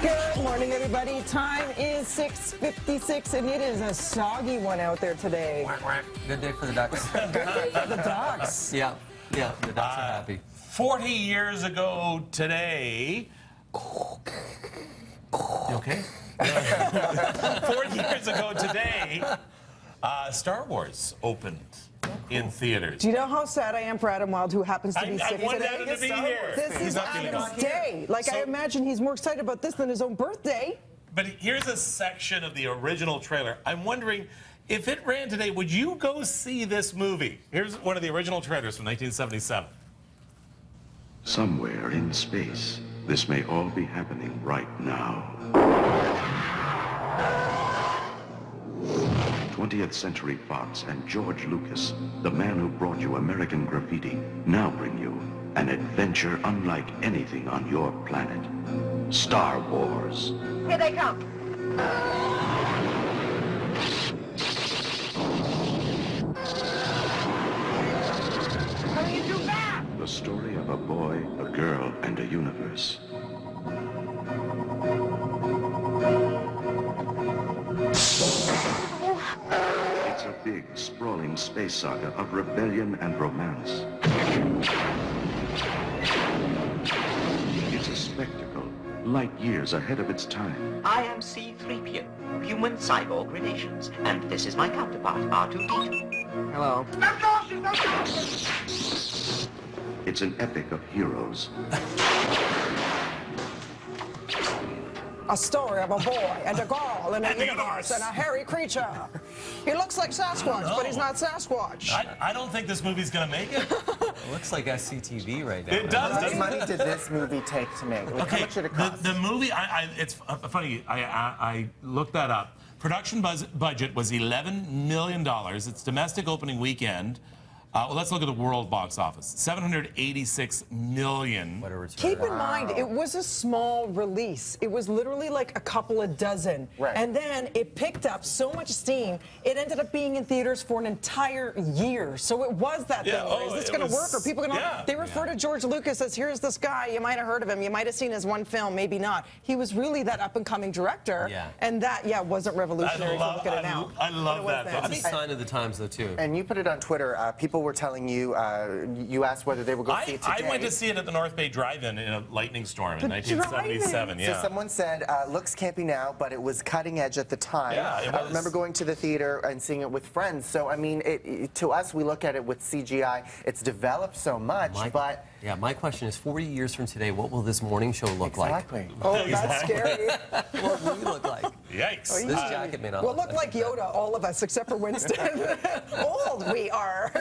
Good morning, everybody. Time is 6:56, and it is a soggy one out there today. Quack, quack. Good day for the Ducks. Good day for the Ducks. Yeah, the Ducks are happy. 40 years ago today... You okay? 40 years ago today, Star Wars opened in theaters. Do you know how sad I am for Adam Wilde, who happens to be sick I wanted today? Adam to be here. This He's is not feeling Adam's well. day. Like, I imagine he's more excited about this than his own birthday. But here's a section of the original trailer. I'm wondering, if it ran today, would you go see this movie? Here's one of the original trailers from 1977. Somewhere in space, this may all be happening right now. 20th Century Fox and George Lucas, the man who brought you American Graffiti, now bring you an adventure unlike anything on your planet. Star Wars. Here they come. How do you do that? The story of a boy, a girl, and a universe. It's a big, sprawling space saga of rebellion and romance. It's a spectacle, light years ahead of its time. I am C-3PO, human cyborg relations, and this is my counterpart, R2-D2. Hello. It's an epic of heroes. A story of a boy and a girl and a universe and a hairy creature. He looks like Sasquatch, but he's not Sasquatch. I don't think this movie's going to make it. It looks like SCTV right now. It does. How much money did this movie take to make? Like, how much did it cost? The movie, it's funny, I looked that up. Production budget was $11 million. Its domestic opening weekend, well, let's look at the world box office. $786 million. What a return. Keep in mind, it was a small release. It was literally like a couple of dozen. Right. And then it picked up so much steam, it ended up being in theaters for an entire year. So it was that thing. Is this going to work? Are people going to... They refer to George Lucas as, here's this guy, you might have heard of him, you might have seen his one film, maybe not. He was really that up-and-coming director. Yeah. And that, wasn't revolutionary if you look at it now. I love that. It's a sign of the times, though, too. And you put it on Twitter. People were telling you, you asked whether they would go see it today. I went to see it at the North Bay Drive-In in a lightning storm in 1977. So someone said, looks campy now, but it was cutting edge at the time. Yeah, it was. I remember going to the theater and seeing it with friends. So, I mean, to us, we look at it with CGI. It's developed so much, but... Yeah, my question is, 40 years from today, what will this morning show look like? Exactly. Oh, that's scary. What will you look like? Yikes. This jacket may not We'll look look like Yoda, all of us, except for Winston. Old we are.